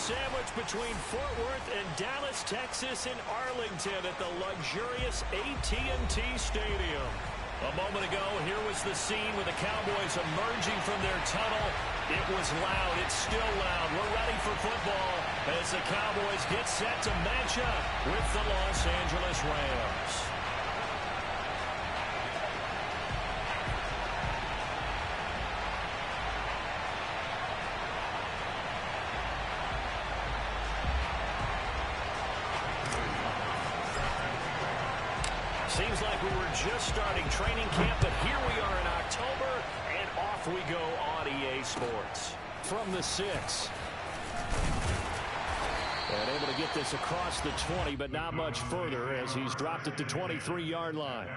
sandwich between Fort Worth and Dallas, Texas, and Arlington at the luxurious AT&T Stadium. A moment ago, here was the scene with the Cowboys emerging from their tunnel. It was loud. It's still loud. We're ready for football as the Cowboys get set to match up with the Los Angeles Rams. Seems like we were just starting training camp, but here we are in October, and off we go on EA Sports. From the 6. And able to get this across the 20, but not much further as he's dropped at the 23-yard line.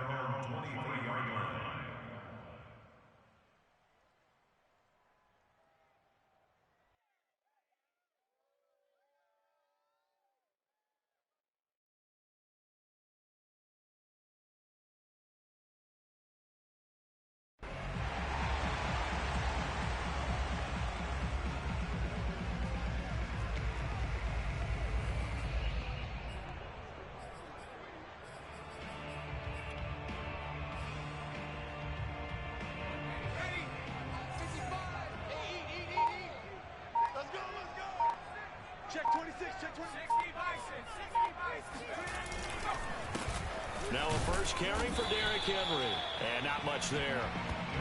Now a first carry for Derrick Henry. And not much there.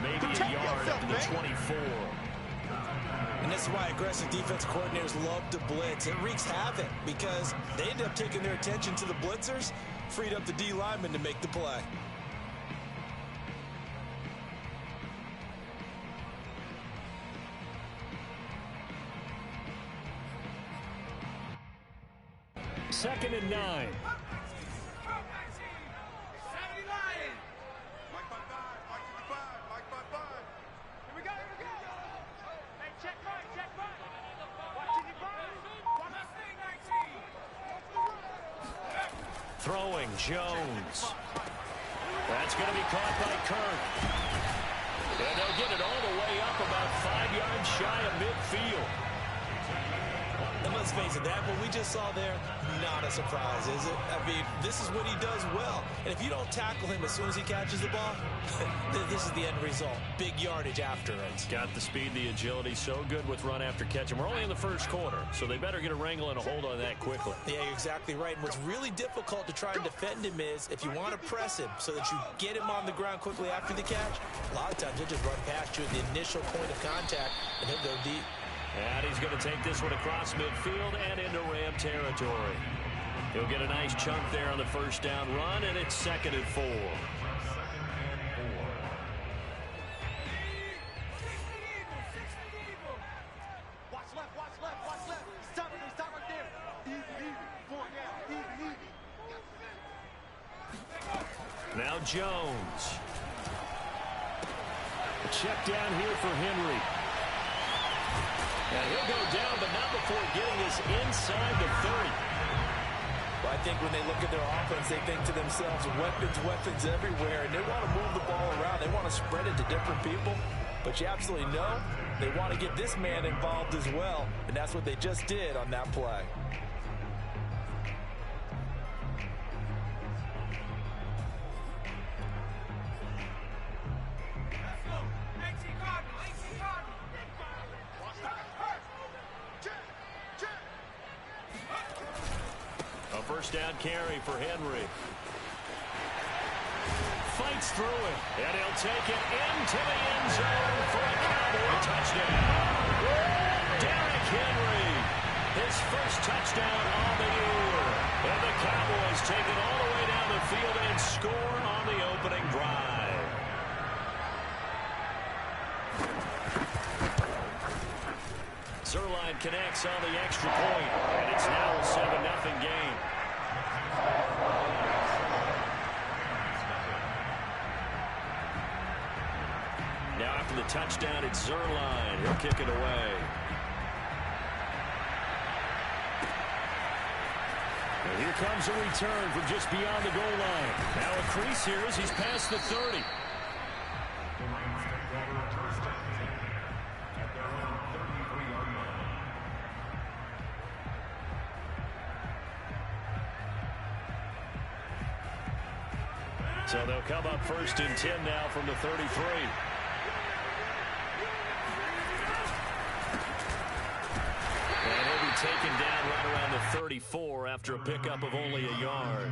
Maybe a yard up to the 24. And this is why aggressive defense coordinators love to blitz. It wreaks havoc because they end up taking their attention to the blitzers, freed up the D lineman to make the play. Second and 9. Throwing Jones. That's going to be caught by Kirk. And they'll get it all the way up about 5 yards shy of midfield. And let's face it, that what we just saw there, not a surprise, is it? I mean, this is what he does well. And if you don't tackle him as soon as he catches the ball, this is the end result. Big yardage after it. It's got the speed, the agility, so good with run after catch. And we're only in the first quarter, so they better get a wrangle and a hold on that quickly. Yeah, you're exactly right. And what's really difficult to try and defend him is if you want to press him so that you get him on the ground quickly after the catch, a lot of times he'll just run past you at the initial point of contact, and he'll go deep. And he's going to take this one across midfield and into Ram territory. He'll get a nice chunk there on the first down run, and it's 2nd and 4. Watch left, watch left, watch left. Stop right there. Easy. 4 down, easy. Now Jones. Check down here for Henry. And he'll go down, but not before getting this inside the 30. Well, I think when they look at their offense, they think to themselves, weapons everywhere, and they want to move the ball around. They want to spread it to different people. But you absolutely know they want to get this man involved as well, and that's what they just did on that play. First down carry for Henry. Fights through it, and he'll take it into the end zone for a Cowboy touchdown. Derrick Henry, his first touchdown on the year. And the Cowboys take it all the way down the field and score on the opening drive. Zerline connects on the extra point, and it's now a 7-0 game. Now after the touchdown, it's Zerline. He'll kick it away. And here comes a return from just beyond the goal line. Now a crease here as he's past the 30. So they'll come up 1st and 10 now from the 33. And he'll be taken down right around the 34 after a pickup of only a yard.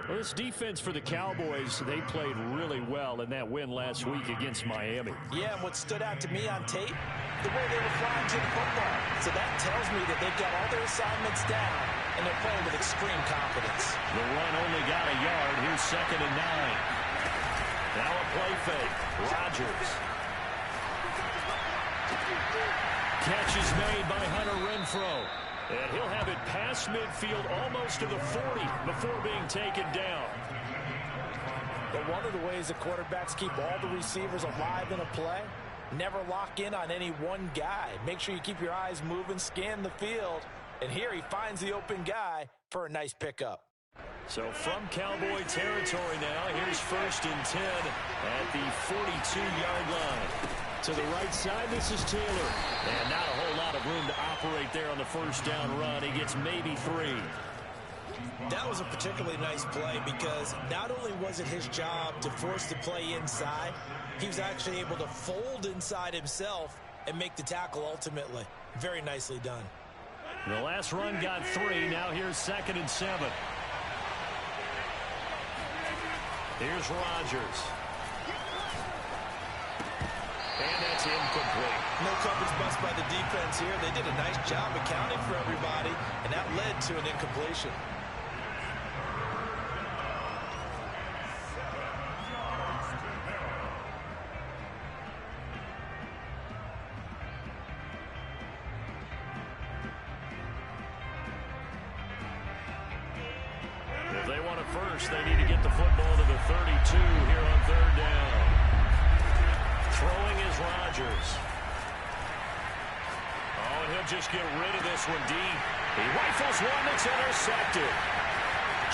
Well, this defense for the Cowboys, they played really well in that win last week against Miami. Yeah, and what stood out to me on tape, the way they were flying to the football. So that tells me that they've got all their assignments down, and they're playing with extreme confidence. The run only got a yard. Here's 2nd and 9. Now a play fake. Rodgers. Catch is made by Hunter Renfrow. And he'll have it past midfield almost to the 40 before being taken down. But one of the ways the quarterbacks keep all the receivers alive in a play, never lock in on any one guy. Make sure you keep your eyes moving, scan the field. And here he finds the open guy for a nice pickup. So from Cowboy territory now, here's 1st and 10 at the 42-yard line. To the right side, this is Taylor. And not a whole lot of room to operate there on the 1st down run. He gets maybe 3. That was a particularly nice play because not only was it his job to force the play inside, he was actually able to fold inside himself and make the tackle ultimately. Very nicely done. The last run got 3. Now here's 2nd and 7. Here's Rodgers. And that's incomplete. No coverage bust by the defense here. They did a nice job accounting for everybody, and that led to an incompletion. If they want it first, they need to get the football to the 32 here on 3rd down. Throwing is Rodgers. Oh, and he'll just get rid of this one deep. He rifles one that's intercepted.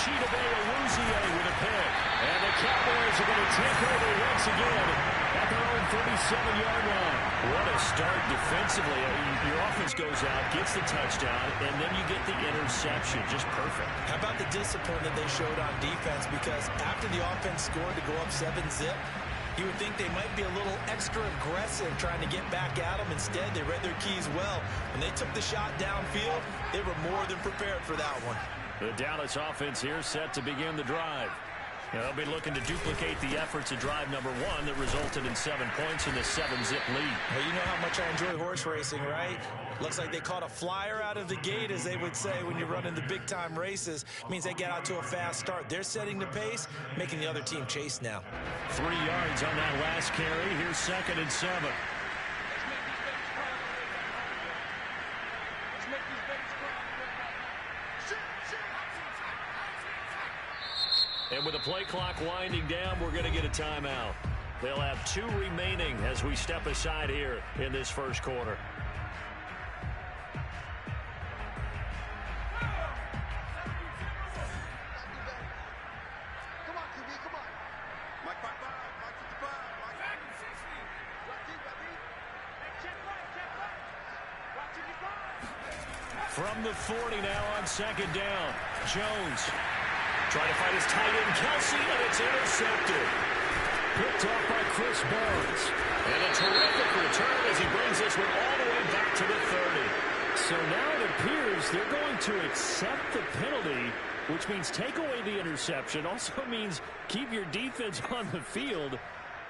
Chidobe Awuzie with a pick. And the Cowboys are going to take over once again at their own 37-yard line. What a start defensively. I mean, your offense goes out, gets the touchdown, and then you get the interception. Just perfect. How about the discipline that they showed on defense? Because after the offense scored to go up 7-zip, you would think they might be a little extra aggressive trying to get back at them. Instead, they read their keys well. When they took the shot downfield, they were more than prepared for that one. The Dallas offense here set to begin the drive. They'll be looking to duplicate the efforts of drive number 1 that resulted in 7 points in the 7-zip lead. Well, you know how much I enjoy horse racing, right? Looks like they caught a flyer out of the gate, as they would say when you're running the big-time races. It means they get out to a fast start. They're setting the pace, making the other team chase now. 3 yards on that last carry. Here's 2nd and 7. And with the play clock winding down, we're going to get a timeout. They'll have 2 remaining as we step aside here in this first quarter. From the 40 now on 2nd down. Jones trying to find his tight end, Kelsey, and it's intercepted. Picked off by Chris Barnes. And a terrific return as he brings this one all the way back to the 30. So now it appears they're going to accept the penalty, which means take away the interception. Also means keep your defense on the field.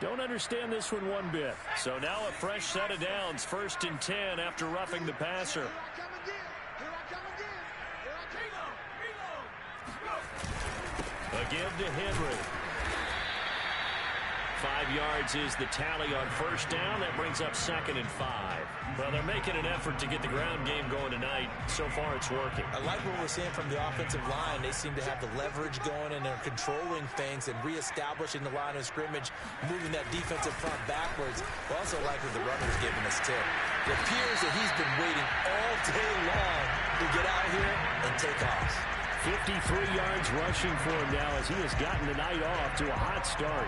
Don't understand this one bit. So now a fresh set of downs, 1st and 10 after roughing the passer. A give to Henry. 5 yards is the tally on 1st down. That brings up 2nd and 5. Well, they're making an effort to get the ground game going tonight. So far, it's working. I like what we're seeing from the offensive line. They seem to have the leverage going, and they're controlling things and reestablishing the line of scrimmage, moving that defensive front backwards. We also like what the runner's giving us, too. It appears that he's been waiting all day long to get out here and take off. 53 yards rushing for him now as he has gotten the night off to a hot start.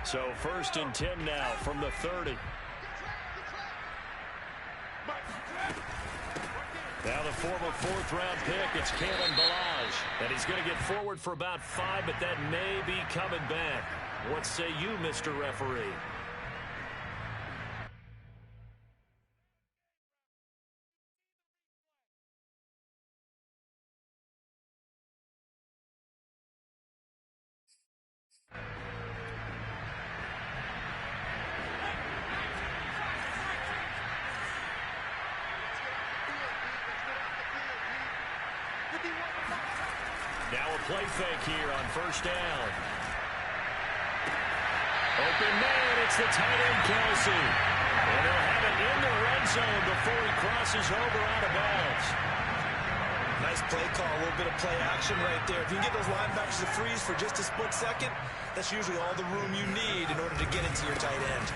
So 1st and 10 now from the 30. Now the former 4th-round pick, it's Kalen Balaj. And he's going to get forward for about 5, but that may be coming back. What say you, Mr. Referee? Now a play fake here on 1st down. Open man, it's the tight end, Kelsey. And they'll have it in the red zone before he crosses over out of bounds. Nice play call, a little bit of play action right there. If you can get those linebackers to freeze for just a split second, that's usually all the room you need in order to get into your tight end.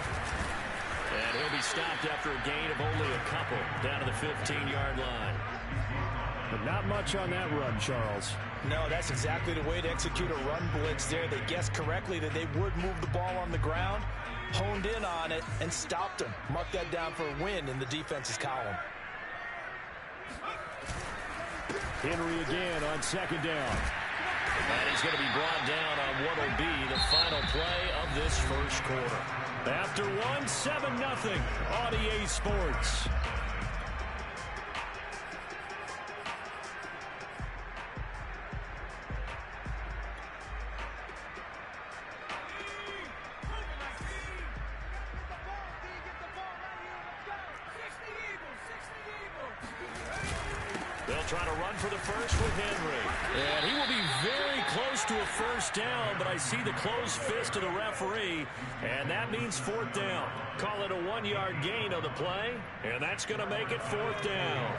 And he'll be stopped after a gain of only a couple down to the 15-yard line. But not much on that run, Charles. No, that's exactly the way to execute a run blitz there. They guessed correctly that they would move the ball on the ground, honed in on it, and stopped him. Mark that down for a win in the defense's column. Henry again on 2nd down. And he's going to be brought down on what will be the final play of this 1st quarter. After 7-0 on EA Sports. They'll try to run for the first with Henry. And he will be very close to a 1st down, but I see the closed fist of the referee, and that means 4th down. Call it a 1-yard gain on the play, and that's going to make it 4th down.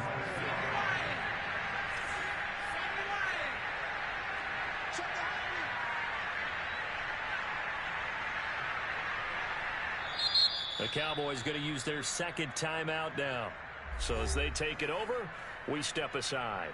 The Cowboys going to use their 2nd timeout now. So as they take it over, we step aside.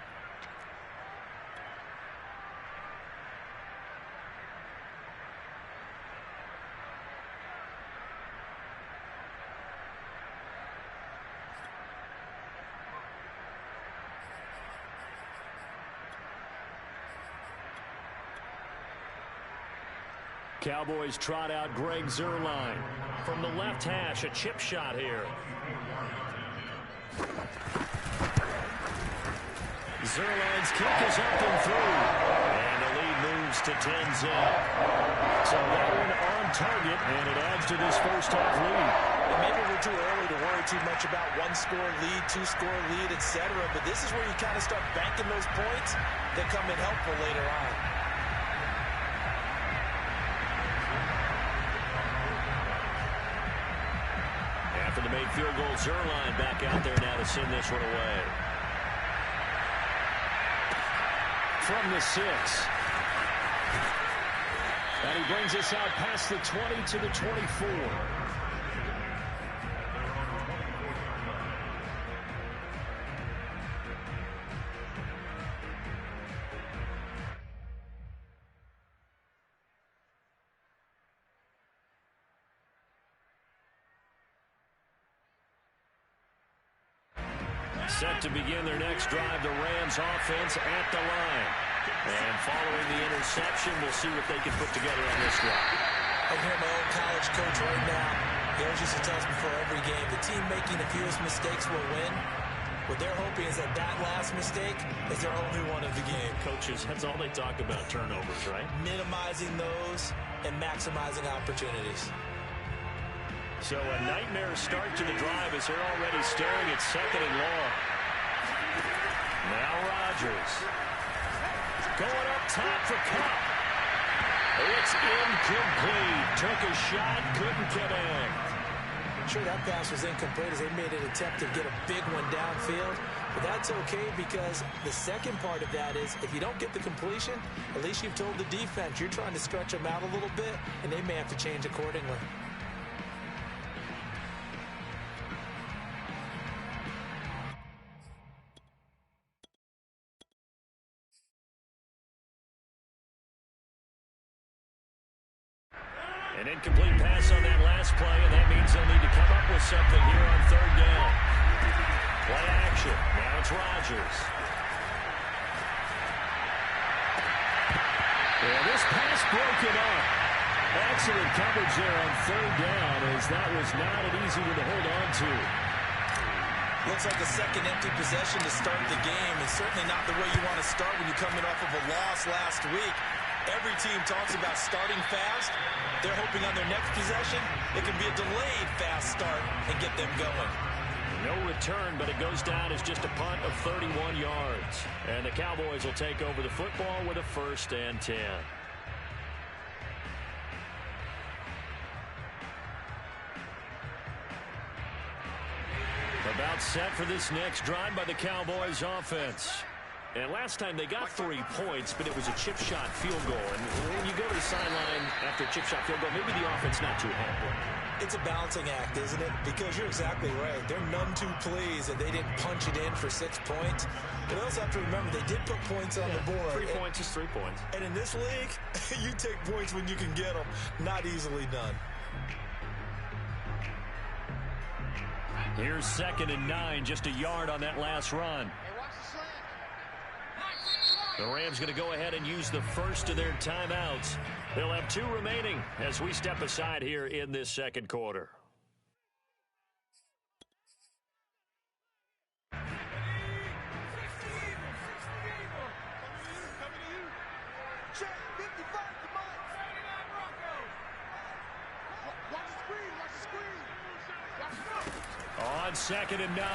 Cowboys trot out Greg Zuerlein. From the left hash, a chip shot here. Zuerlein's kick is up and through. And the lead moves to 10-zip. So that one on target, and it adds to this first-half lead. And maybe we're too early to worry too much about 1-score lead, 2-score lead, etc. But this is where you kind of start banking those points that come in helpful later on. After the made field goal, Zuerlein back out there now to send this one away. From the 6. And he brings us out past the 20 to the 24. Set to begin their next drive, the Rams offense at the line. And following the interception, we'll see what they can put together on this drive. I hear my old college coach right now. He always used to tell us before every game, the team making the fewest mistakes will win. What they're hoping is that last mistake is their only one of the game. Coaches, that's all they talk about, turnovers, right? Minimizing those and maximizing opportunities. So a nightmare start to the drive as they're already staring at 2nd and long. Now Rodgers. Going up top for Cup. It's incomplete. Took a shot, couldn't get in. Sure, that pass was incomplete as they made an attempt to get a big one downfield. But that's okay because the second part of that is if you don't get the completion, at least you've told the defense you're trying to stretch them out a little bit, and they may have to change accordingly. An incomplete pass on that last play, and that means they'll need to come up with something here on third down. Play action. Now it's Rodgers. And this pass broken up. Excellent coverage there on third down, as that was not an easy one to hold on to. Looks like a second empty possession to start the game, and certainly not the way you want to start when you're coming off of a loss last week. Every team talks about starting fast. They're hoping on their next possession, it can be a delayed fast start and get them going. No return, but it goes down as just a punt of 31 yards. And the Cowboys will take over the football with a 1st and 10. About set for this next drive by the Cowboys offense. And last time they got 3 points, but it was a chip shot field goal. And when you go to the sideline after a chip shot field goal, maybe the offense not too happy. It's a balancing act, isn't it? Because you're exactly right. They're none too pleased that they didn't punch it in for 6 points. But also have to remember, they did put points on the board. 3 points is 3 points. And in this league, you take points when you can get them. Not easily done. Here's 2nd and 9, just a yard on that last run. The Rams going to go ahead and use the first of their timeouts. They'll have 2 remaining as we step aside here in this second quarter. On 2nd and 9,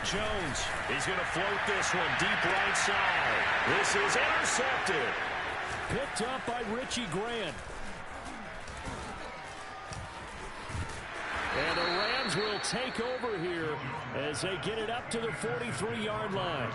Jones, he's going to float this one deep right side. This is intercepted. Picked up by Richie Grant. And the Rams will take over here as they get it up to the 43-yard line.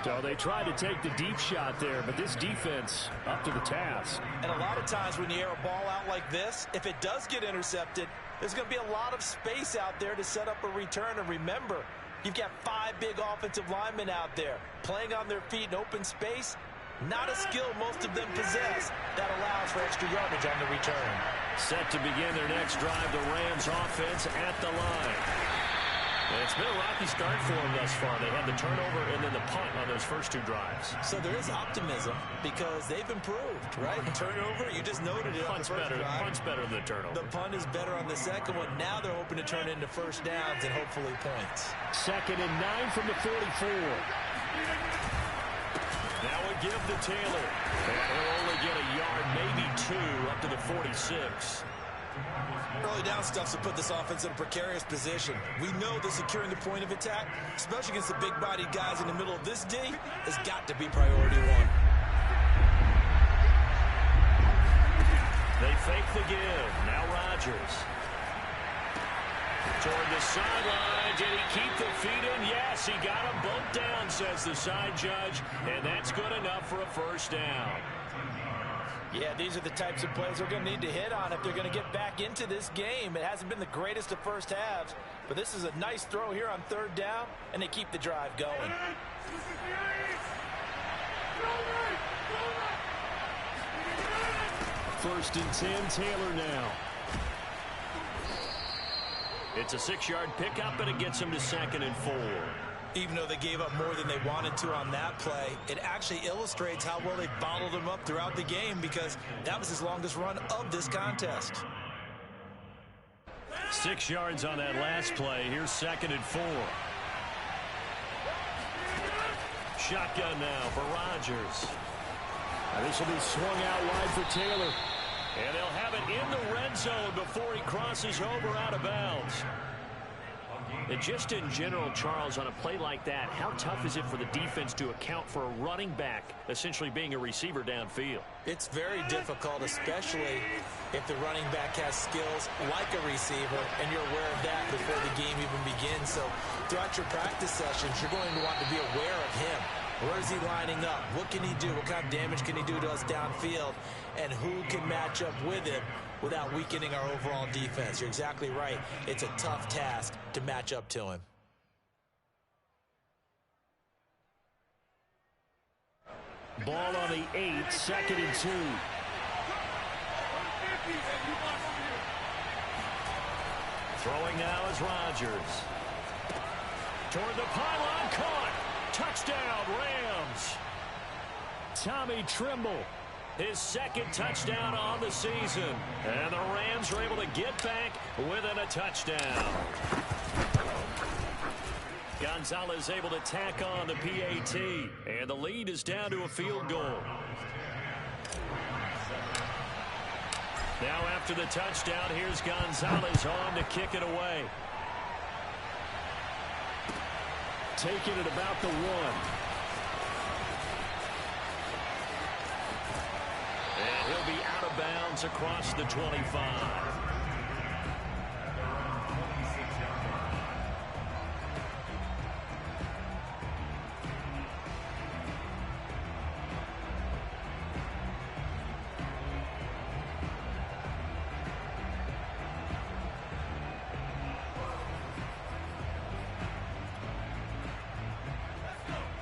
So they tried to take the deep shot there, but this defense up to the task. And a lot of times when you air a ball out like this, if it does get intercepted, there's going to be a lot of space out there to set up a return. And remember, you've got 5 big offensive linemen out there playing on their feet in open space. Not a skill most of them possess that allows for extra yardage on the return. Set to begin their next drive, the Rams offense at the line. And it's been a rocky start for them thus far. They had the turnover and then the punt on those first 2 drives. So there is optimism because they've improved, right? Turnover, you just noted it. Punt's better than the turnover. The punt is better on the second one. Now they're hoping to turn into first downs and hopefully points. 2nd and 9 from the 44. Now a give to Taylor. And he'll only get a yard, maybe 2, up to the 46. Early down stuff to put this offense in a precarious position. We know that securing the point of attack, especially against the big-bodied guys in the middle of this D, has got to be priority 1. They fake the give. Now Rodgers. Toward the sideline. Did he keep the feet in? Yes, he got them both down, says the side judge. And that's good enough for a first down. Yeah, these are the types of plays they're going to need to hit on if they're going to get back into this game. It hasn't been the greatest of first halves, but this is a nice throw here on third down, and they keep the drive going. First and 10, Taylor now. It's a 6-yard pickup, and it gets him to 2nd and 4. Even though they gave up more than they wanted to on that play, it actually illustrates how well they bottled them up throughout the game because that was his longest run of this contest. 6 yards on that last play. Here's 2nd and 4. Shotgun now for Rodgers. This will be swung out wide for Taylor. And they'll have it in the red zone before he crosses over out of bounds. And just in general, Charles, on a play like that, how tough is it for the defense to account for a running back essentially being a receiver downfield? It's very difficult, especially if the running back has skills like a receiver, and you're aware of that before the game even begins. So throughout your practice sessions, you're going to want to be aware of him. Where is he lining up? What can he do? What kind of damage can he do to us downfield? And who can match up with him without weakening our overall defense? You're exactly right. It's a tough task to match up to him. Ball on the 8, 2nd and 2. Throwing now is Rodgers. Toward the pylon, caught. Touchdown, Rams. Tommy Trimble, his second touchdown on the season. And the Rams are able to get back within a touchdown. Gonzalez able to tack on the PAT. And the lead is down to a field goal. Now after the touchdown, here's Gonzalez on to kick it away. Taking it about the 1. And he'll be out of bounds across the 25.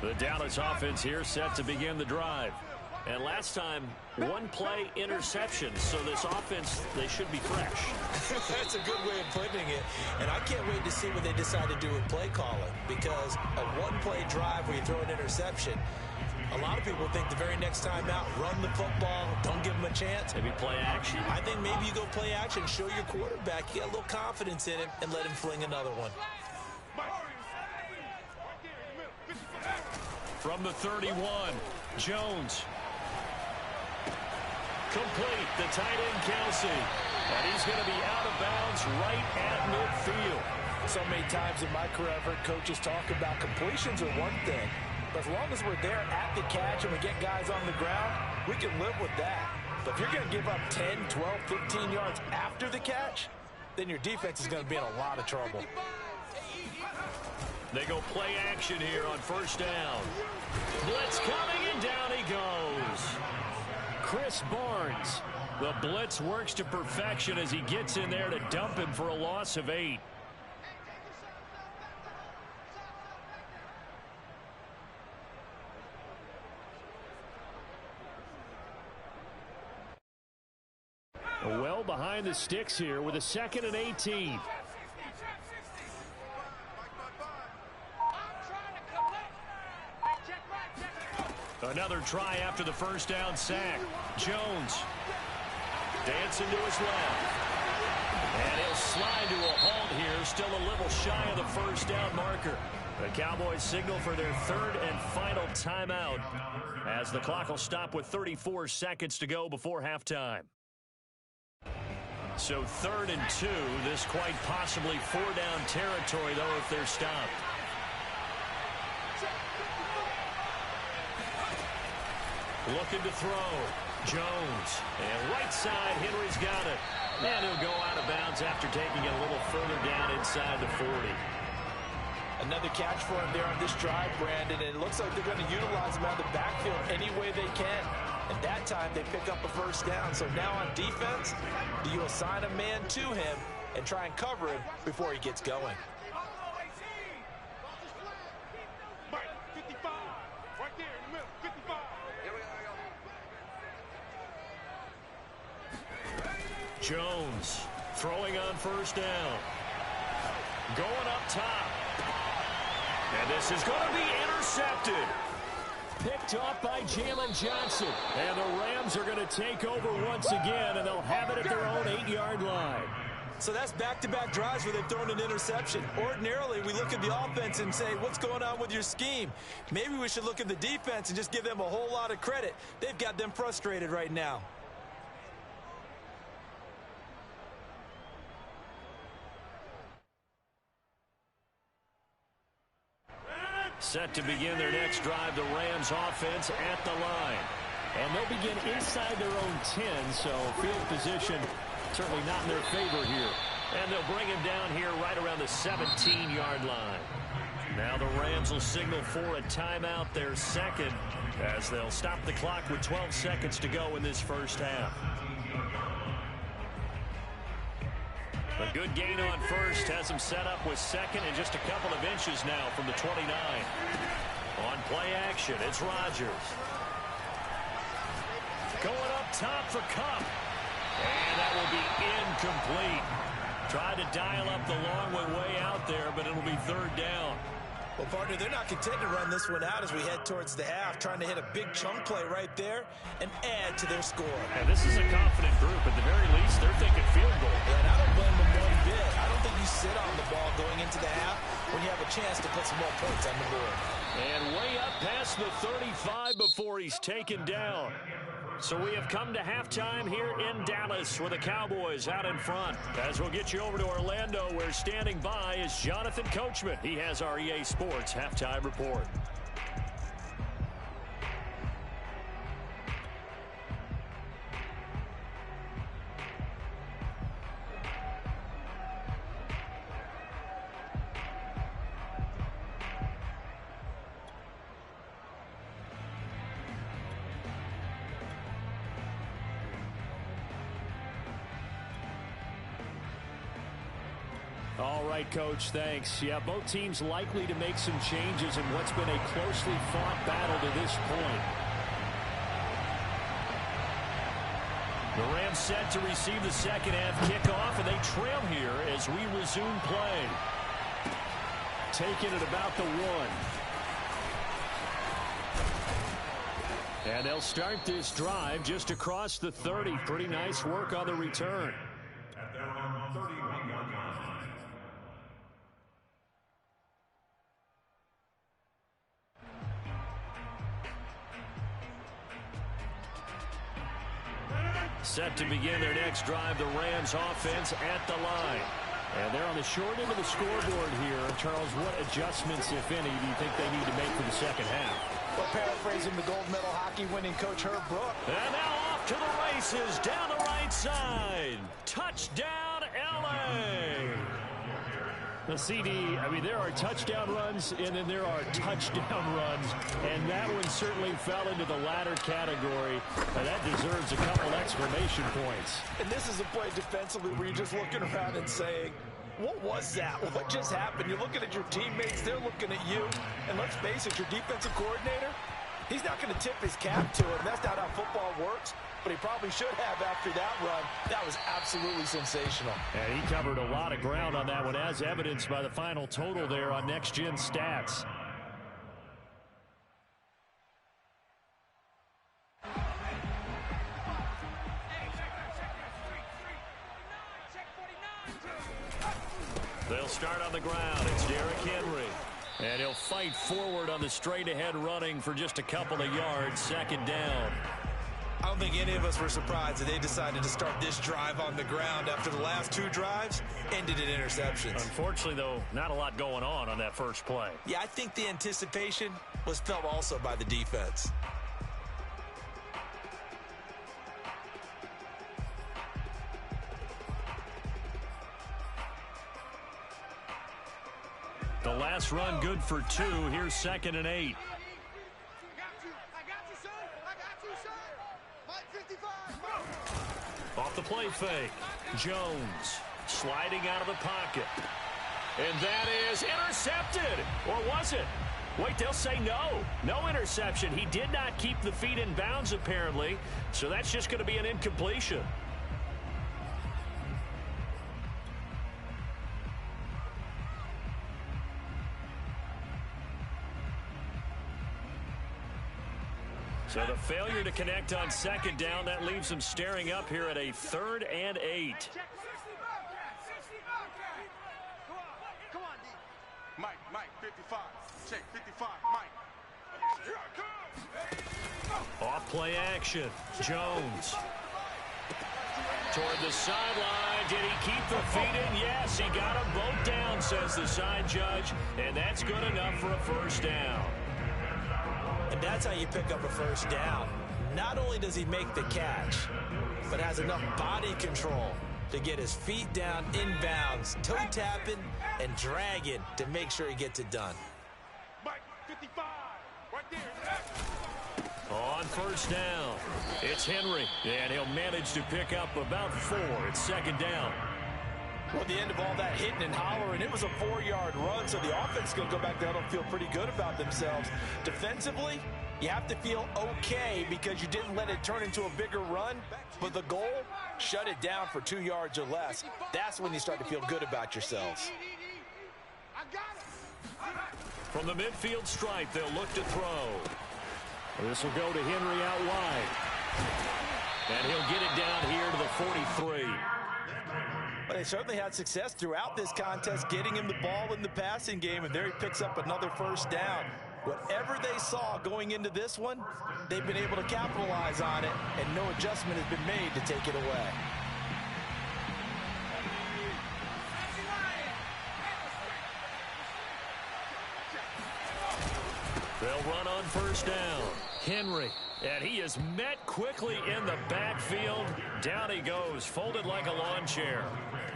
The Dallas offense here set to begin the drive. And last time, one play interception. So this offense, they should be fresh. That's a good way of putting it. And I can't wait to see what they decide to do with play calling. Because a one-play drive where you throw an interception, a lot of people think the very next time out, run the football, don't give them a chance. Maybe play action. I think maybe you go play action, show your quarterback you got a little confidence in him, and let him fling another one. From the 31, Jones. Complete, the tight end, Kelsey. And he's going to be out of bounds right at midfield. So many times in my career, I've heard coaches talk about completions are one thing. But as long as we're there at the catch and we get guys on the ground, we can live with that. But if you're going to give up 10, 12, 15 yards after the catch, then your defense is going to be in a lot of trouble. They go play action here on first down. Blitz coming, and down he goes. Chris Barnes. The blitz works to perfection as he gets in there to dump him for a loss of 8. Well behind the sticks here with a 2nd and 18. Another try after the first down sack. Jones dancing to his left. And he'll slide to a halt here, still a little shy of the first down marker. The Cowboys signal for their 3rd and final timeout as the clock will stop with 34 seconds to go before halftime. So 3rd and 2, this quite possibly 4-down territory, though, if they're stopped. Looking to throw. Jones. And right side, Henry's got it. And he'll go out of bounds after taking it a little further down inside the 40. Another catch for him there on this drive, Brandon. And it looks like they're going to utilize him out of the backfield any way they can. And that time, they pick up a first down. So now on defense, do you assign a man to him and try and cover him before he gets going? Jones throwing on first down. Going up top. And this is going to be intercepted. Picked off by Jalen Johnson. And the Rams are going to take over once again, and they'll have it at their own 8-yard line. So that's back-to-back drives where they've thrown an interception. Ordinarily, we look at the offense and say, what's going on with your scheme? Maybe we should look at the defense and just give them a whole lot of credit. They've got them frustrated right now. Set to begin their next drive, the Rams offense at the line. And they'll begin inside their own 10, so field position certainly not in their favor here. And they'll bring him down here right around the 17-yard line. Now the Rams will signal for a timeout, their 2nd, as they'll stop the clock with 12 seconds to go in this first half. A good gain on first has him set up with 2nd and just a couple of inches now from the 29. On play action, it's Rodgers. Going up top for Kupp. And that will be incomplete. Tried to dial up the long one way out there, but it'll be third down. Well, partner, they're not content to run this one out as we head towards the half, trying to hit a big chunk play right there and add to their score. And this is a confident group. At the very least, they're thinking field goal. And I don't blame them one bit. I don't think you sit on the ball going into the half when you have a chance to put some more points on the board. And way up past the 35 before he's taken down. So we have come to halftime here in Dallas with the Cowboys out in front. As we'll get you over to Orlando, where standing by is Jonathan Coachman. He has our EA Sports halftime report. All right, Coach, thanks. Yeah, both teams likely to make some changes in what's been a closely fought battle to this point. The Rams set to receive the second half kickoff, and they trail here as we resume play. Taken at about the 1. And they'll start this drive just across the 30. Pretty nice work on the return. At their own 31-yard line. Set to begin their next drive, the Rams offense at the line. And they're on the short end of the scoreboard here. Charles, what adjustments, if any, do you think they need to make for the second half? Well, paraphrasing the gold medal hockey winning coach Herb Brook. And now off to the races down the right side. Touchdown, L.A. The CD, I mean, there are touchdown runs, and then there are touchdown runs, and that one certainly fell into the latter category. And that deserves a couple exclamation points. And this is a play defensively where you're just looking around and saying, what was that? What just happened? You're looking at your teammates, they're looking at you, and let's face it, your defensive coordinator, he's not going to tip his cap to it. That's not how football works. But he probably should have after that run. That was absolutely sensational. And he covered a lot of ground on that one, as evidenced by the final total there on Next Gen Stats. They'll start on the ground. It's Derrick Henry. And he'll fight forward on the straight-ahead running for just a couple of yards. Second down. I don't think any of us were surprised that they decided to start this drive on the ground after the last two drives ended in interceptions. Unfortunately, though, not a lot going on that first play. Yeah, I think the anticipation was felt also by the defense. The last run good for 2. Here's 2nd and 8. Off the play fake. Jones sliding out of the pocket. And that is intercepted. Or was it? Wait, they'll say no. No interception. He did not keep the feet in bounds, apparently. So that's just going to be an incompletion. So the failure to connect on second down, that leaves them staring up here at a 3rd and 8. Come on, D. Mike, 55. Check, 55, Mike. Off play action. Jones. Toward the sideline. Did he keep the feet in? Yes, he got them both down, says the side judge. And that's good enough for a first down. And that's how you pick up a first down. Not only does he make the catch, but has enough body control to get his feet down inbounds, toe tapping and dragging to make sure he gets it done. Mike, 55. Right there. On first down, it's Henry, and he'll manage to pick up about 4. It's 2nd down. Well, at the end of all that hitting and hollering, it was a 4-yard run, so the offense is going to go back down and feel pretty good about themselves. Defensively, You have to feel okay because you didn't let it turn into a bigger run, but the goal, shut it down for 2 yards or less. That's when you start to feel good about yourselves. From the midfield stripe, they'll look to throw. This will go to Henry out wide. And he'll get it down here to the 43. Well, they certainly had success throughout this contest, getting him the ball in the passing game, and there he picks up another first down. Whatever they saw going into this one, they've been able to capitalize on it, and no adjustment has been made to take it away. They'll run on first down. Henry. And he is met quickly in the backfield. Down he goes, folded like a lawn chair.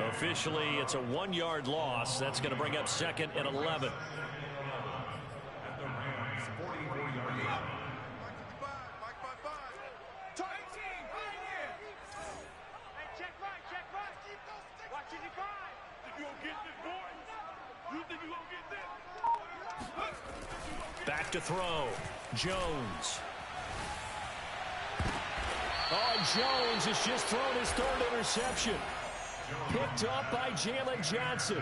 Officially, it's a 1-yard loss. That's going to bring up 2nd and 11. Back to throw. Jones. Oh, Jones has just thrown his 3rd interception. Picked up by Jalen Johnson.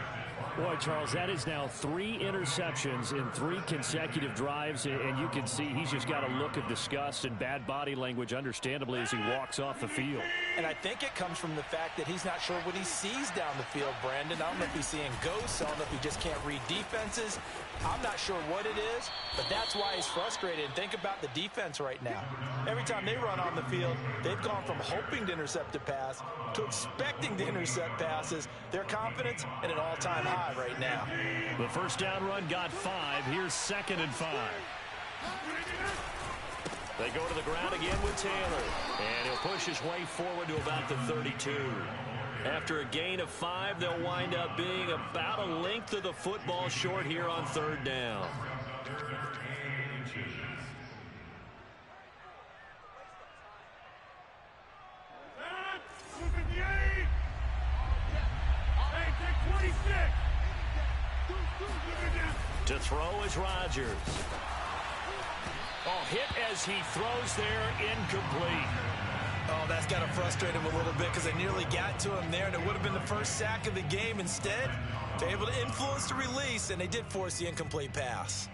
Boy, Charles, that is now 3 interceptions in 3 consecutive drives, and you can see he's just got a look of disgust and bad body language, understandably, as he walks off the field. And I think it comes from the fact that he's not sure what he sees down the field, Brandon. I don't know if he's seeing ghosts. I don't know if he just can't read defenses. I'm not sure what it is, but that's why he's frustrated. And think about the defense right now. Every time they run on the field, they've gone from hoping to intercept a pass to expecting to intercept passes. Their confidence at an all-time high right now. The first down run got 5. Here's 2nd and 5. They go to the ground again with Taylor. And he'll push his way forward to about the 32. After a gain of 5, they'll wind up being about a length of the football short here on 3rd down. To throw is Rodgers. Oh, hit as he throws there, incomplete. Oh, that's got to frustrate him a little bit because they nearly got to him there, and it would have been the first sack of the game. Instead, they're able to influence the release, and they did force the incomplete pass.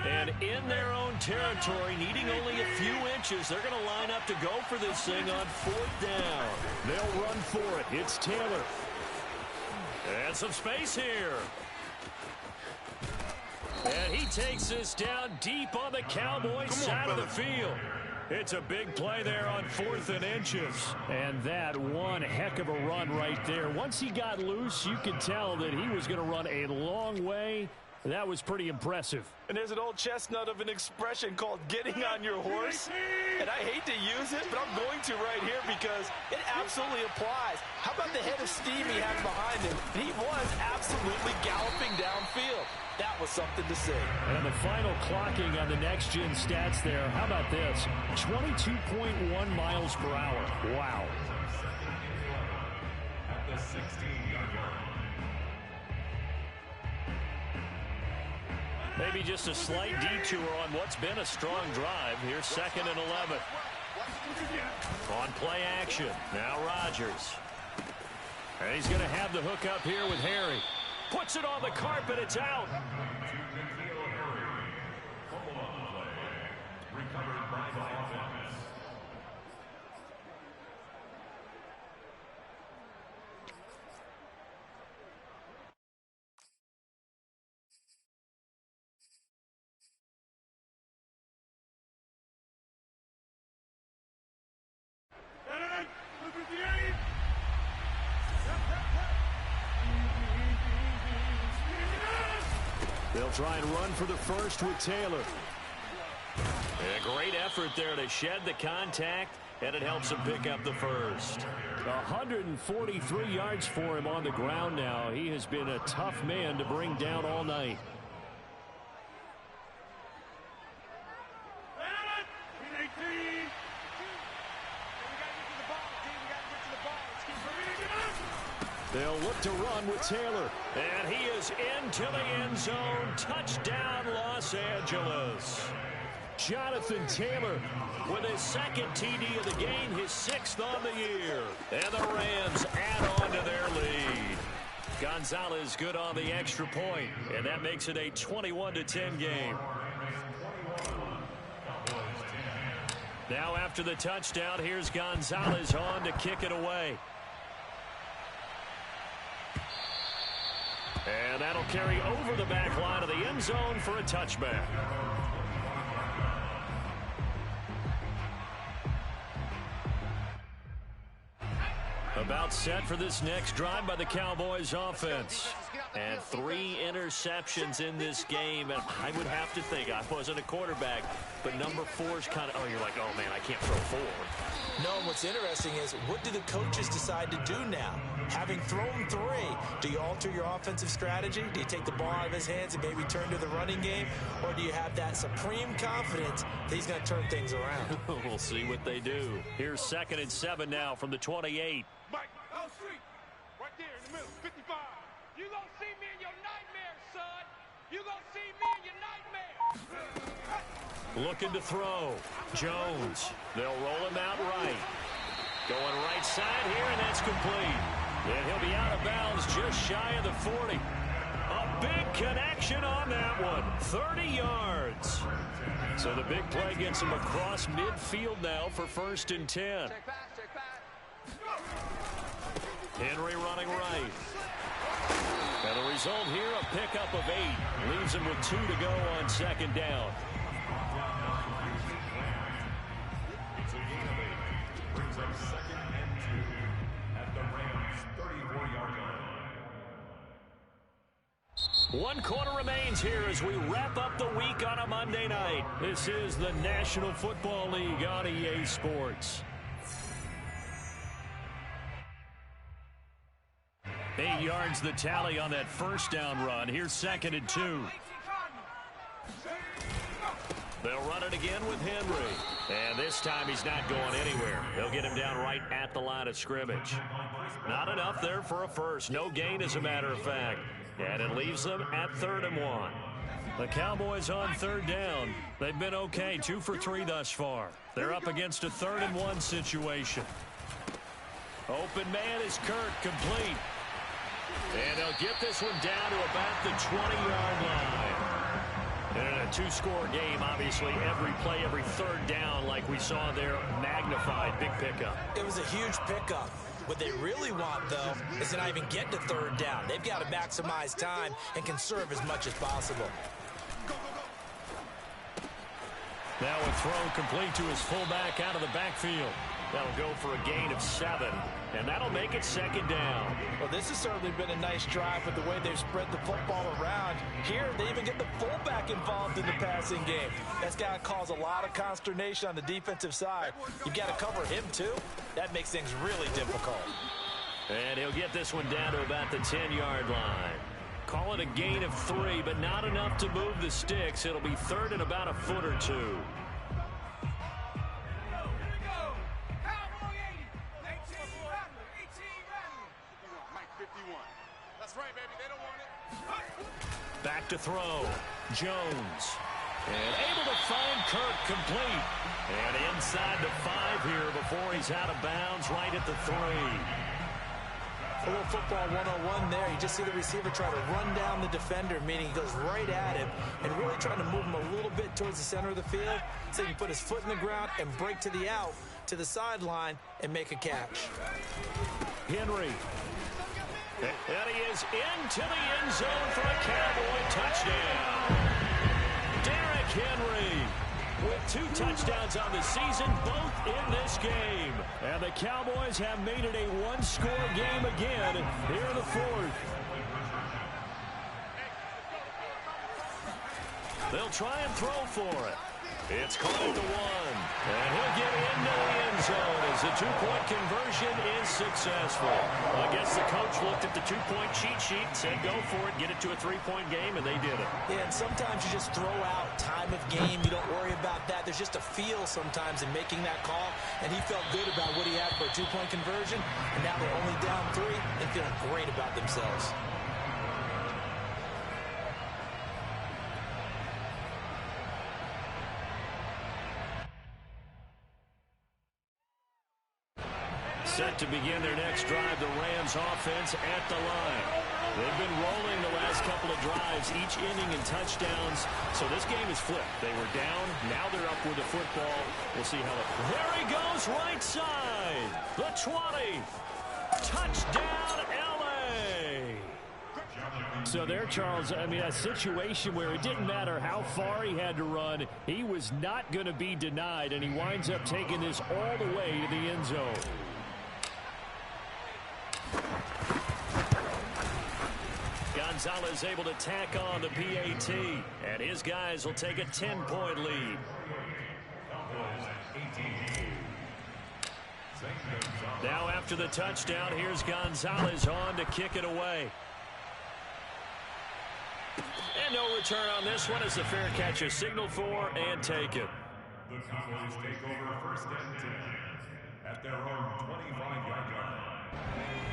And in their own territory, needing only a few inches, they're going to line up to go for this thing on 4th down. They'll run for it. It's Taylor. And some space here. And he takes this down deep on the Cowboys side of the field. It's a big play there on 4th and inches. And that one heck of a run right there. Once he got loose, you could tell that he was going to run a long way. That was pretty impressive. And there's an old chestnut of an expression called getting on your horse. And I hate to use it, but I'm going to right here because it absolutely applies. How about the head of steam he has behind him? He was absolutely galloping downfield. That was something to see. And the final clocking on the next-gen stats there, how about this? 22.1 miles per hour. Wow. At the 16-yard line. Maybe just a slight detour on what's been a strong drive. Here's 2nd and 11. On play action. Now Rodgers. And he's going to have the hook up here with Harry. Puts it on the carpet. It's out. Recovered by the offense. They'll try and run for the first with Taylor. A great effort there to shed the contact, and it helps him pick up the first. 143 yards for him on the ground now. He has been a tough man to bring down all night. They'll look to run with Taylor. And he is into the end zone. Touchdown, Los Angeles. Jonathan Taylor with his second TD of the game, his 6th on the year. And the Rams add on to their lead. Gonzalez good on the extra point, and that makes it a 21-10 game. Now after the touchdown, here's Gonzalez on to kick it away. And that'll carry over the back line of the end zone for a touchback. About set for this next drive by the Cowboys offense. And 3 interceptions in this game. And I would have to think, I wasn't a quarterback, but number 4 is kind of, oh, you're like, oh, man, I can't throw 4. No, and what's interesting is, what do the coaches decide to do now? Having thrown 3, do you alter your offensive strategy? Do you take the ball out of his hands and maybe turn to the running game? Or do you have that supreme confidence that he's going to turn things around? We'll see what they do. Here's 2nd and 7 now from the 28. Mike, street. Right there in the middle, 55. You gonna see me in your nightmares, son. You gonna see me in your nightmares. Looking to throw. Jones. They'll roll him out right. Going right side here, and that's complete. And he'll be out of bounds just shy of the 40. A big connection on that one. 30 yards. So the big play gets him across midfield now for 1st and 10. Check back. Henry running right. And the result here, a pickup of 8. Leaves him with 2 to go on 2nd down. It's a gain of 8. Brings up 2nd and 2 at the Rams' 34-yard line. 1 quarter remains here as we wrap up the week on a Monday night. This is the National Football League on EA Sports. 8 yards the tally on that 1st down run. Here's 2nd and 2. They'll run it again with Henry. And this time he's not going anywhere. They'll get him down right at the line of scrimmage. Not enough there for a first. No gain, as a matter of fact. And it leaves them at 3rd and 1. The Cowboys on 3rd down. They've been okay, 2 for 3 thus far. They're up against a 3rd and 1 situation. Open man is Kirk, complete. And they'll get this one down to about the 20-yard line. And in a 2-score game, obviously, every play, every 3rd down, like we saw there, magnified, big pickup. It was a huge pickup. What they really want, though, is to not even get to 3rd down. They've got to maximize time and conserve as much as possible. Now a throw complete to his fullback out of the backfield. That'll go for a gain of 7, and that'll make it 2nd down. Well, this has certainly been a nice drive with the way they've spread the football around. Here, they even get the fullback involved in the passing game. That's got to cause a lot of consternation on the defensive side. You've got to cover him, too. That makes things really difficult. And he'll get this one down to about the 10-yard line. Call it a gain of 3, but not enough to move the sticks. It'll be 3rd and about a foot or 2. Back to throw. Jones. And able to find Kirk complete. And inside the 5 here before he's out of bounds right at the 3. A little football 101 there. You just see the receiver try to run down the defender, meaning he goes right at him and really trying to move him a little bit towards the center of the field so he can put his foot in the ground and break to the out, to the sideline, and make a catch. Henry. And he is into the end zone for a Cowboy touchdown. Derrick Henry with 2 touchdowns on the season, both in this game. And the Cowboys have made it a 1-score game again here in the 4th. They'll try and throw for it. It's caught at the 1. And he'll get into the end zone as the two-point conversion is successful. Well, I guess the coach looked at the two-point cheat sheet and said, go for it, get it to a three-point game, and they did it. Yeah, and sometimes you just throw out time of game. You don't worry about that. There's just a feel sometimes in making that call, and he felt good about what he had for a two-point conversion, and now they're only down 3 and feeling great about themselves. Set to begin their next drive, the Rams offense at the line. They've been rolling the last couple of drives, each inning in touchdowns. So this game is flipped. They were down, now they're up with the football. We'll see how there he goes, right side. The 20. Touchdown, L.A. So there, Charles, I mean, a situation where it didn't matter how far he had to run, he was not going to be denied, and he winds up taking this all the way to the end zone. Gonzalez able to tack on the PAT, and his guys will take a 10-point lead. Now after the touchdown, here's Gonzalez on to kick it away. And no return on this one as the fair catch is signaled for and taken. The Cowboys take over first and 10 at their own 25-yard line.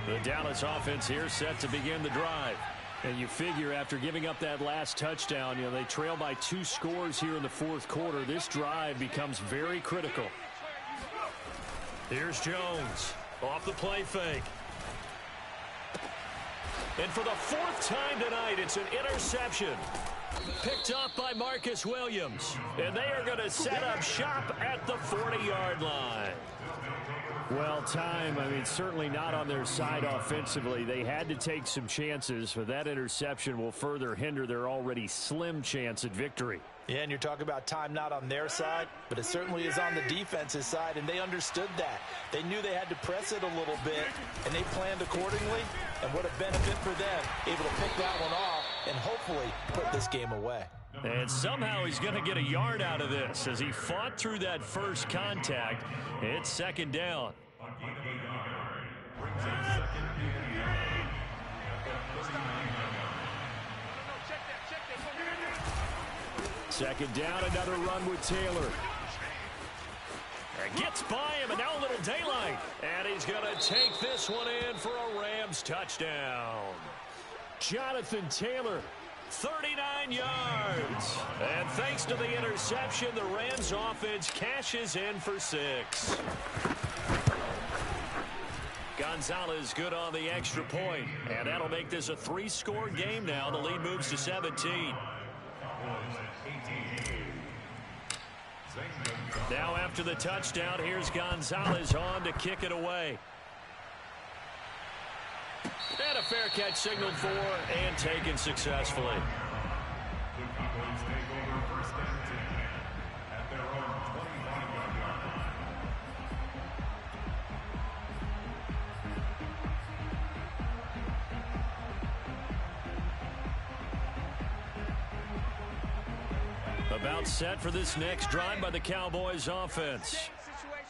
The Dallas offense here set to begin the drive. And you figure after giving up that last touchdown, they trail by 2 scores here in the fourth quarter. This drive becomes very critical. Here's Jones off the play fake. And for the 4th time tonight, it's an interception. Picked up by Marcus Williams. And they are going to set up shop at the 40-yard line. Well, time, I mean, certainly not on their side offensively. They had to take some chances, but that interception will further hinder their already slim chance at victory. Yeah, and you're talking about time not on their side, but it certainly is on the defense's side, and they understood that. They knew they had to press it a little bit, and they planned accordingly, and what a benefit for them, able to pick that one off and hopefully put this game away. And somehow he's going to get a yard out of this as he fought through that first contact. It's second down. Second down, another run with Taylor. And gets by him, and now a little daylight. And he's going to take this one in for a Rams touchdown. Jonathan Taylor. 39 yards. And thanks to the interception, the Rams offense cashes in for 6. Gonzalez good on the extra point. And that'll make this a 3-score game now. The lead moves to 17. Now after the touchdown, here's Gonzalez on to kick it away. And a fair catch signaled for and taken successfully. The Cowboys take over first and 10 at their own 25-yard line. About set for this next drive by the Cowboys offense.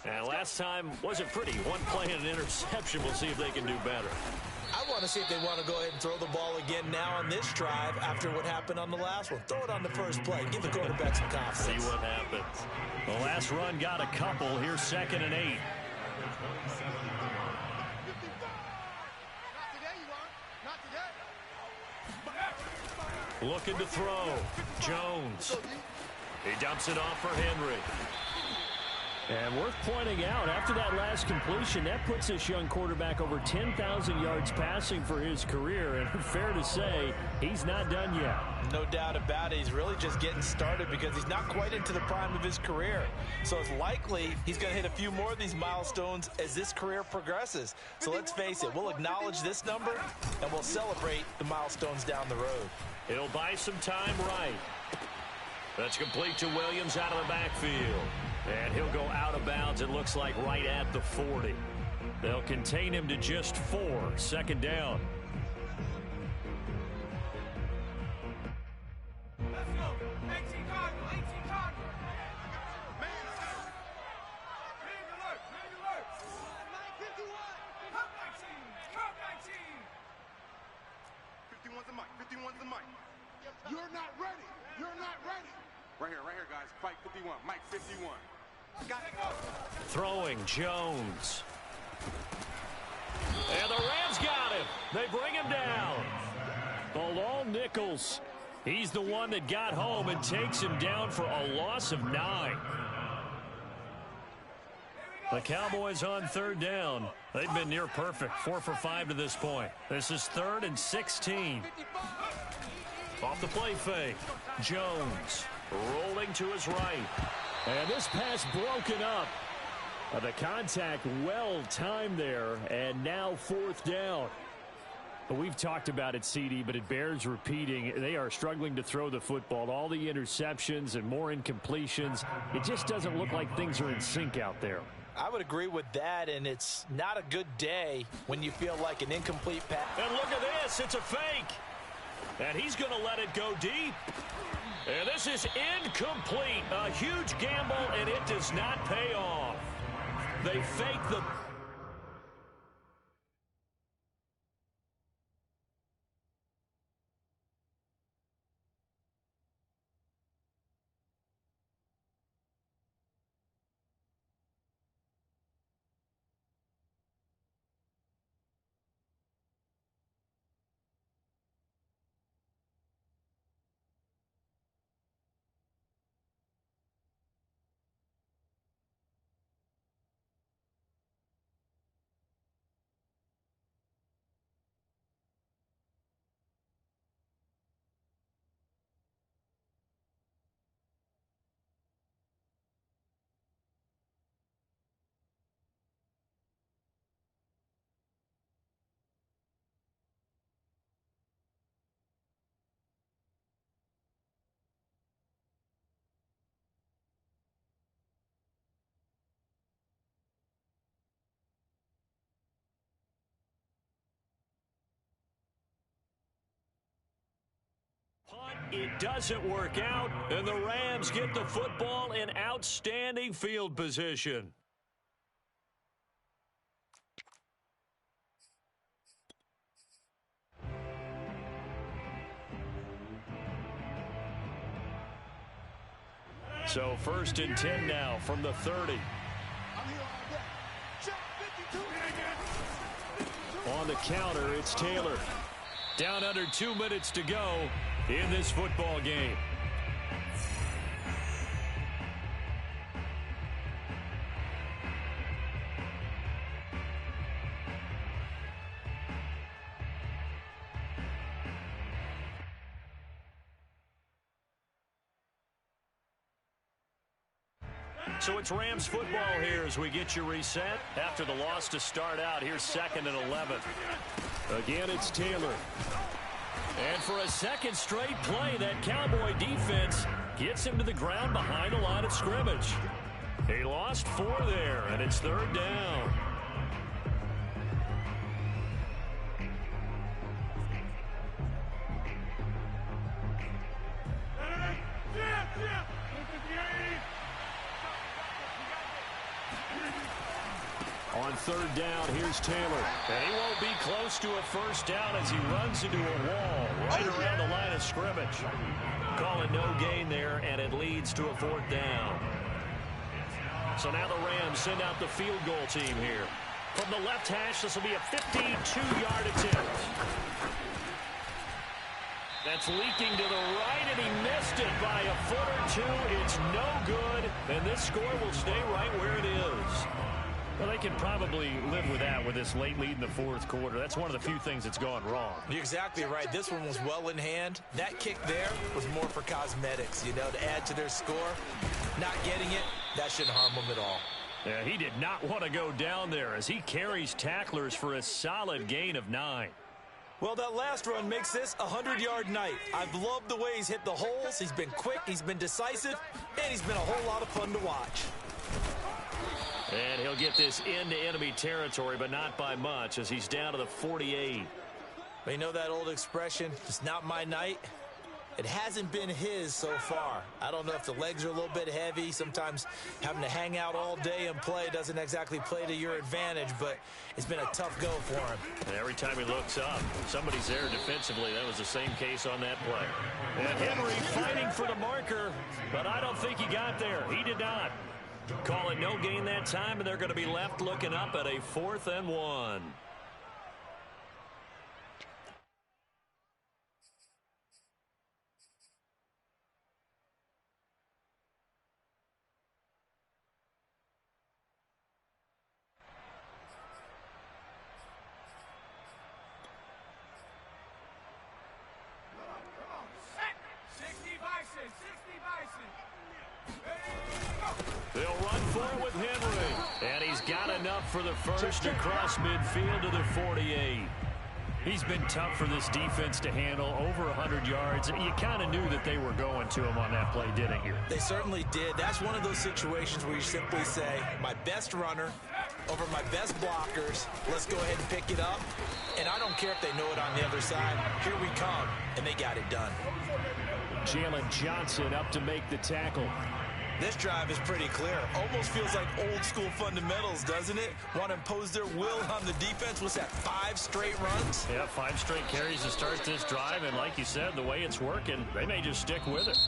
And last time wasn't pretty. One play and an interception. We'll see if they can do better. I want to see if they want to go ahead and throw the ball again now on this drive after what happened on the last one. Throw it on the first play. Give the quarterback some confidence. See what happens. The last run got a couple. Here's 2nd and 8. Looking to throw. Jones. He dumps it off for Henry. And worth pointing out, after that last completion, that puts this young quarterback over 10,000 yards passing for his career. And fair to say, he's not done yet. No doubt about it. He's really just getting started because he's not quite into the prime of his career. So it's likely he's going to hit a few more of these milestones as this career progresses. So let's face it, we'll acknowledge this number and we'll celebrate the milestones down the road. He'll buy some time right. That's complete to Williams out of the backfield. And he'll go out of bounds, it looks like, right at the 40. They'll contain him to just 4. 2nd down. 51's the mic. 51's the mic. You're not ready. You're not ready. Right here, guys. Fight 51. Mike 51. Got it. Throwing Jones. And the Rams got him. They bring him down. Bilal Nichols. He's the one that got home and takes him down for a loss of 9. The Cowboys on 3rd down. They've been near perfect. 4 for 5 to this point. This is 3rd and 16. Off the play fake. Jones rolling to his right. And this pass broken up. The contact well timed there. And now 4th down. We've talked about it, CD, but it bears repeating. They are struggling to throw the football. All the interceptions and more incompletions. It just doesn't look like things are in sync out there. I would agree with that, and it's not a good day when you feel like an incomplete pass. And look at this. It's a fake. And he's going to let it go deep. And this is incomplete. A huge gamble, and it does not pay off. They fake the... It doesn't work out, and the Rams get the football in outstanding field position. So 1st and 10 now from the 30. On the counter, it's Taylor. Down under 2 minutes to go in this football game. So it's Rams football here as we get you reset. After the loss to start out, here's 2nd and 11. Again, it's Taylor. And for a second straight play, that Cowboy defense gets him to the ground behind the line of scrimmage. He lost 4 there, and it's 3rd down. On 3rd down, here's Taylor. And he won't be close to a 1st down as he runs into a wall right around the line of scrimmage. Calling no gain there, and it leads to a 4th down. So now the Rams send out the field goal team here. From the left hash, this will be a 52-yard attempt. That's leaking to the right, and he missed it by a foot or 2. It's no good, and this score will stay right where it is. Well, they can probably live with that with this late lead in the 4th quarter. That's one of the few things that's gone wrong. You're exactly right. This one was well in hand. That kick there was more for cosmetics, you know, to add to their score. Not getting it, that shouldn't harm them at all. Yeah, he did not want to go down there as he carries tacklers for a solid gain of 9. Well, that last run makes this a 100-yard night. I've loved the way he's hit the holes. He's been quick, he's been decisive, and he's been a whole lot of fun to watch. And he'll get this into enemy territory, but not by much as he's down to the 48. But you know that old expression, it's not my night? It hasn't been his so far. I don't know if the legs are a little bit heavy. Sometimes having to hang out all day and play doesn't exactly play to your advantage, but it's been a tough go for him. And every time he looks up, somebody's there defensively. That was the same case on that play. And Henry fighting for the marker, but I don't think he got there. He did not. Call it no gain that time, and they're going to be left looking up at a 4th and 1. They'll run for it with Henry. And he's got enough for the first across midfield to the 48. He's been tough for this defense to handle, over 100 yards. You kind of knew that they were going to him on that play, didn't you? They certainly did. That's one of those situations where you simply say, my best runner over my best blockers. Let's go ahead and pick it up. And I don't care if they know it on the other side. Here we come. And they got it done. Jalen Johnson up to make the tackle. This drive is pretty clear. Almost feels like old school fundamentals, doesn't it? Want to impose their will on the defense. What's that, 5 straight runs? Yeah, 5 straight carries to start this drive. And like you said, the way it's working, they may just stick with it.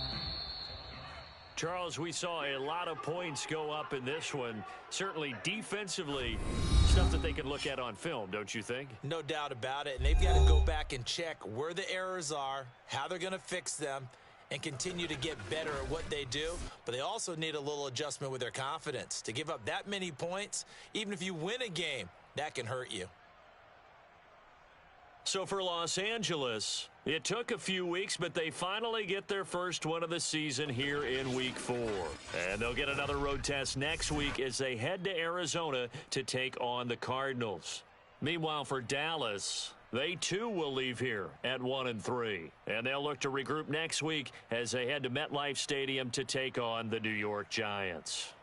Charles, we saw a lot of points go up in this one. Certainly defensively, stuff that they can look at on film, don't you think? No doubt about it. And they've got to go back and check where the errors are, how they're going to fix them, and continue to get better at what they do. But they also need a little adjustment with their confidence. To give up that many points, even if you win a game, that can hurt you. So for Los Angeles, it took a few weeks, but they finally get their first one of the season here in Week 4. And they'll get another road test next week as they head to Arizona to take on the Cardinals. Meanwhile, for Dallas, they too will leave here at 1-3. And they'll look to regroup next week as they head to MetLife Stadium to take on the New York Giants.